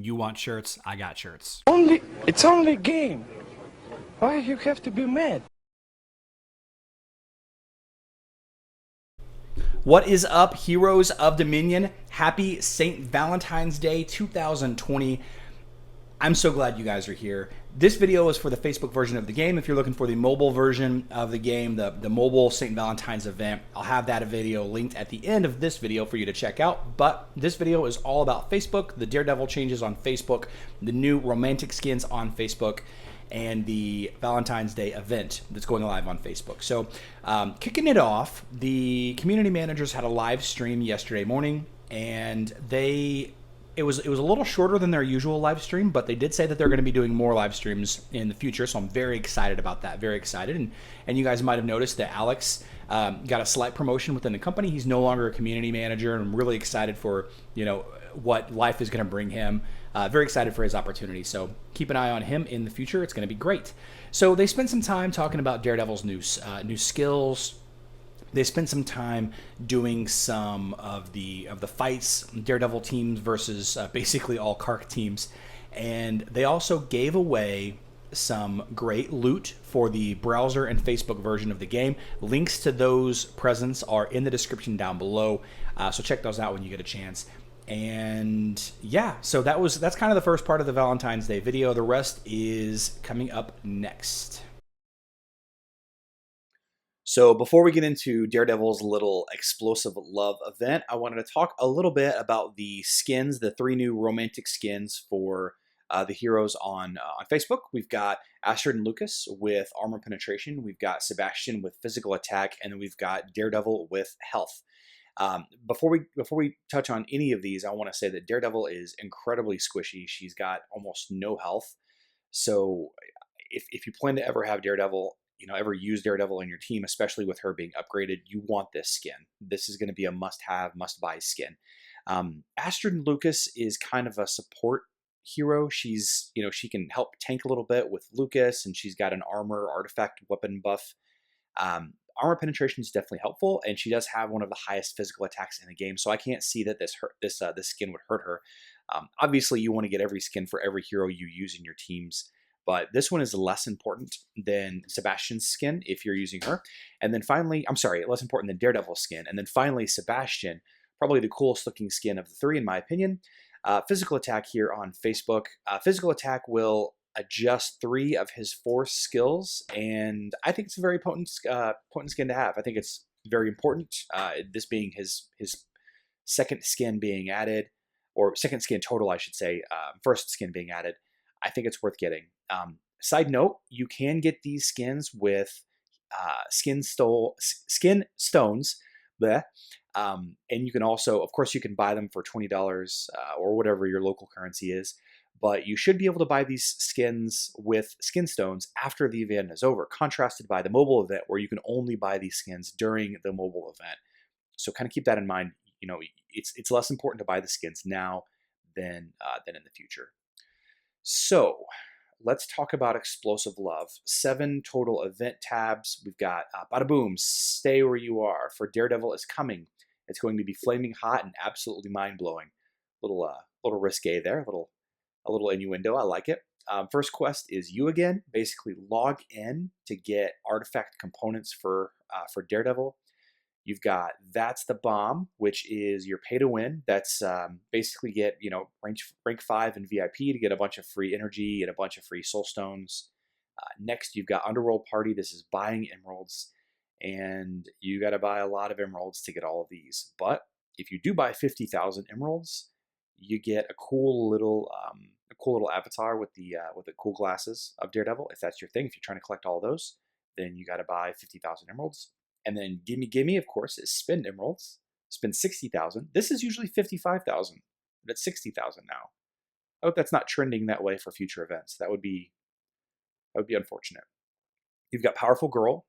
You want shirts? I got shirts. It's only a game. Why you have to be mad? What is up, Heroes of Dominion? Happy St. Valentine's Day 2020. I'm so glad you guys are here. This video is for the Facebook version of the game. If you're looking for the mobile version of the game, the mobile St. Valentine's event, I'll have that video linked at the end of this video for you to check out. But this video is all about Facebook, the Daredevil changes on Facebook, the new romantic skins on Facebook, and the Valentine's Day event that's going live on Facebook. So kicking it off, the community managers had a live stream yesterday morning, and it was a little shorter than their usual live stream, but they did say that they're going to be doing more live streams in the future. So I'm very excited about that. Very excited. And you guys might have noticed that Alex got a slight promotion within the company. He's no longer a community manager, and I'm really excited for what life is going to bring him. Very excited for his opportunity. So keep an eye on him in the future. It's going to be great. So they spent some time talking about Daredevil's new skills. They spent some time doing some of the fights, Daredevil teams versus basically all Kark teams, and they also gave away some great loot for the browser and Facebook version of the game. Links to those presents are in the description down below, so check those out when you get a chance. And yeah, so that's kind of the first part of the Valentine's Day video. The rest is coming up next. So before we get into Daredevil's little explosive love event, I wanted to talk a little bit about the skins, the 3 new romantic skins for the heroes on Facebook. We've got Astrid and Lucas with armor penetration. We've got Sebastian with physical attack, and then we've got Daredevil with health. Before we touch on any of these, I want to say that Daredevil is incredibly squishy. She's got almost no health. So if you plan to ever have Daredevil, ever use Daredevil in your team, especially with her being upgraded, you want this skin. This is going to be a must-have, must-buy skin. Astrid and Lucas is kind of a support hero. She's, she can help tank a little bit with Lucas, and she's got an armor artifact weapon buff. Armor penetration is definitely helpful, and she does have one of the highest physical attacks in the game. So I can't see that this skin would hurt her. Obviously, you want to get every skin for every hero you use in your teams, but this one is less important than Sebastian's skin if you're using her. And then finally, I'm sorry, less important than Daredevil's skin. And then finally, Sebastian, probably the coolest looking skin of the 3 in my opinion. Physical attack here on Facebook. Physical attack will adjust 3 of his 4 skills, and I think it's a very potent skin to have. I think it's very important. This being his second skin being added, or second skin total, I should say. First skin being added. I think it's worth getting. Side note: you can get these skins with skin stones. Bleh. And you can also, of course, you can buy them for $20 or whatever your local currency is. But you should be able to buy these skins with skin stones after the event is over, contrasted by the mobile event where you can only buy these skins during the mobile event. So kind of keep that in mind. It's less important to buy the skins now than in the future. So let's talk about Explosive Love. 7 total event tabs. We've got Bada Boom, Stay Where You Are. For Daredevil is Coming. It's going to be flaming hot and absolutely mind-blowing. Little risque there, a little innuendo. I like it. First quest is You Again. Basically log in to get artifact components for Daredevil. You've got That's the Bomb, which is your pay to win. That's basically get, rank 5 in VIP to get a bunch of free energy and a bunch of free soul stones. Next, you've got Underworld Party. This is buying emeralds, and you got to buy a lot of emeralds to get all of these. But if you do buy 50,000 emeralds, you get a cool little avatar with the cool glasses of Daredevil. If that's your thing, if you're trying to collect all of those, then you got to buy 50,000 emeralds. And then Gimme Gimme, of course, is spend emeralds. Spend 60,000. This is usually 55,000, but it's 60,000 now. I hope that's not trending that way for future events. That would be unfortunate. You've got Powerful Girl.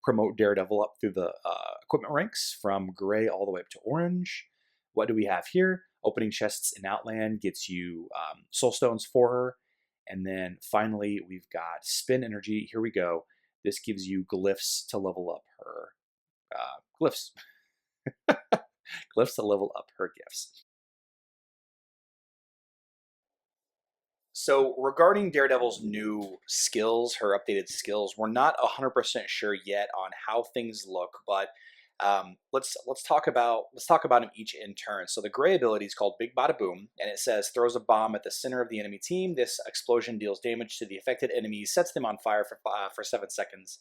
Promote Daredevil up through the equipment ranks from gray all the way up to orange. What do we have here? Opening chests in Outland gets you soul stones for her. And then finally, we've got Spin Energy. Here we go. This gives you glyphs to level up her glyphs. Glyphs to level up her gifts. So regarding Daredevil's new skills, her updated skills, we're not 100% sure yet on how things look, but let's talk about them each in turn. So the gray ability is called Big Bada Boom, and it says throws a bomb at the center of the enemy team. This explosion deals damage to the affected enemies, sets them on fire for 7 seconds,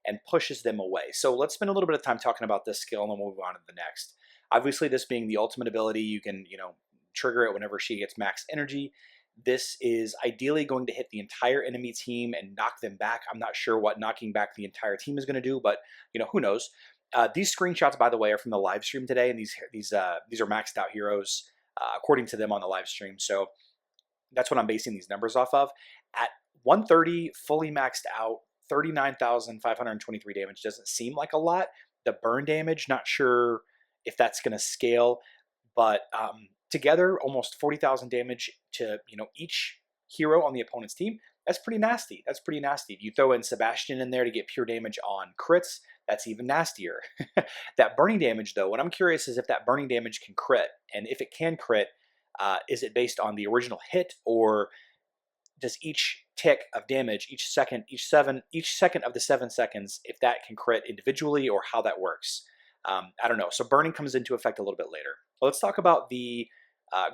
and pushes them away. So let's spend a little bit of time talking about this skill, and then we'll move on to the next. Obviously, this being the ultimate ability, you can trigger it whenever she gets max energy. This is ideally going to hit the entire enemy team and knock them back. I'm not sure what knocking back the entire team is going to do, but who knows? These screenshots, by the way, are from the live stream today, and these are maxed out heroes according to them on the live stream. So that's what I'm basing these numbers off of. At 130, fully maxed out, 39,523 damage doesn't seem like a lot. The burn damage, not sure if that's going to scale, but together, almost 40,000 damage to each hero on the opponent's team. That's pretty nasty. That's pretty nasty. If you throw in Sebastian in there to get pure damage on crits, that's even nastier. That burning damage, though, what I'm curious is if that burning damage can crit, and if it can crit, is it based on the original hit, or does each tick of damage, each second of the 7 seconds, if that can crit individually, or how that works? I don't know. So burning comes into effect a little bit later. Well, let's talk about the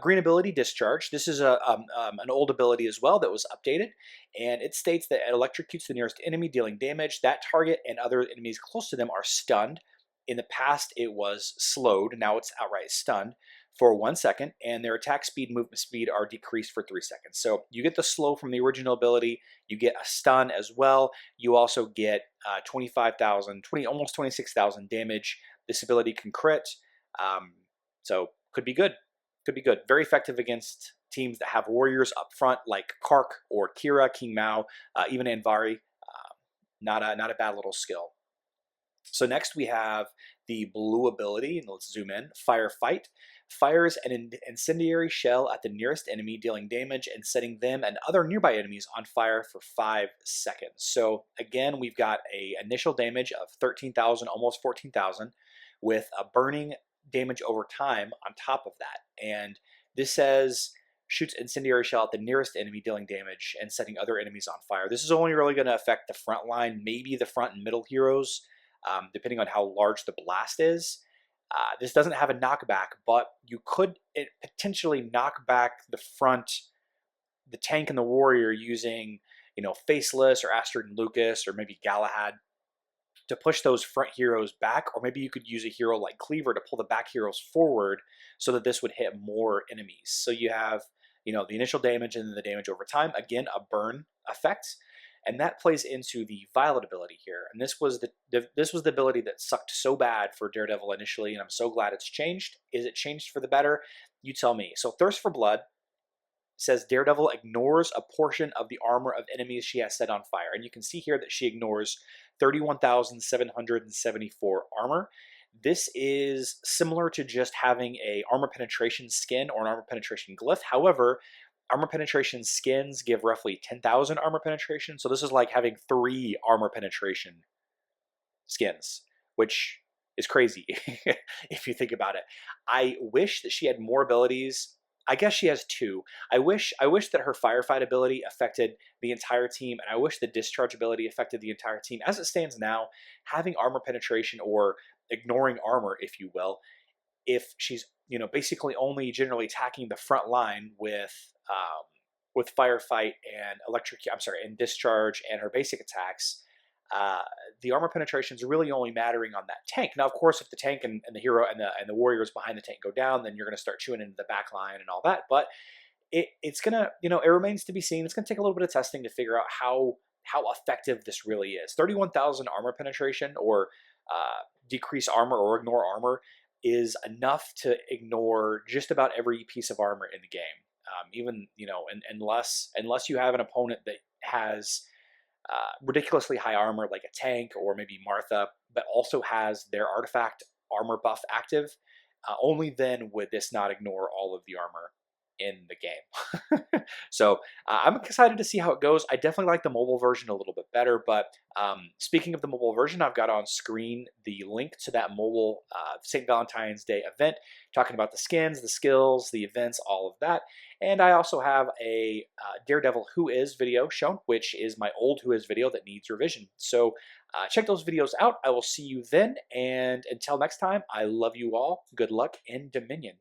green ability, Discharge. This is an old ability as well that was updated, and it states that it electrocutes the nearest enemy, dealing damage. That target and other enemies close to them are stunned. In the past, it was slowed. Now it's outright stunned for 1 second, and their attack speed, movement speed are decreased for 3 seconds. So you get the slow from the original ability. You get a stun as well. You also get 25,000, almost 26,000 damage. This ability can crit, so could be good. Could be good. Very effective against teams that have warriors up front, like Kark or Kira, King Mao, even Anvari. Not a bad little skill. So next we have the blue ability, and let's zoom in. Firefight. Fires an incendiary shell at the nearest enemy, dealing damage and setting them and other nearby enemies on fire for 5 seconds. So again, we've got a initial damage of 13,000, almost 14,000, with a burning damage over time on top of that. And this says shoots incendiary shell at the nearest enemy, dealing damage and setting other enemies on fire. This is only really going to affect the front line, maybe the front and middle heroes, depending on how large the blast is. This doesn't have a knockback, but you could potentially knock back the tank and the warrior using, Faceless or Astrid and Lucas or maybe Galahad to push those front heroes back, or maybe you could use a hero like Cleaver to pull the back heroes forward so that this would hit more enemies. So you have, the initial damage and then the damage over time. Again, a burn effect. And that plays into the Violet ability here. And this was the ability that sucked so bad for Daredevil initially, and I'm so glad it's changed. Is it changed for the better? You tell me. So Thirst for Blood says Daredevil ignores a portion of the armor of enemies she has set on fire. And you can see here that she ignores 31,774 armor. This is similar to just having a armor penetration skin or an armor penetration glyph. However, armor penetration skins give roughly 10,000 armor penetration. So this is like having 3 armor penetration skins, which is crazy if you think about it. I wish that she had more abilities. I guess she has 2. I wish that her Firefight ability affected the entire team, and I wish the Discharge ability affected the entire team. As it stands now, having armor penetration, or ignoring armor, if you will, if she's basically only generally attacking the front line with Firefight and and Discharge and her basic attacks, the armor penetration is really only mattering on that tank. Now, of course, if the tank and the hero and the warriors behind the tank go down, then you're going to start chewing into the back line and all that. But it's going to, it remains to be seen. It's going to take a little bit of testing to figure out how effective this really is. 31,000 armor penetration, or decrease armor or ignore armor, is enough to ignore just about every piece of armor in the game. Even, unless you have an opponent that has ridiculously high armor, like a tank or maybe Martha, but also has their artifact armor buff active, only then would this not ignore all of the armor in the game. So I'm excited to see how it goes. I definitely like the mobile version a little bit better, but speaking of the mobile version, I've got on screen the link to that mobile St. Valentine's Day event, talking about the skins, the skills, the events, all of that. And I also have a Daredevil Who Is video shown, which is my old Who Is video that needs revision. So check those videos out. I will see you then. And until next time, I love you all. Good luck and Dominion.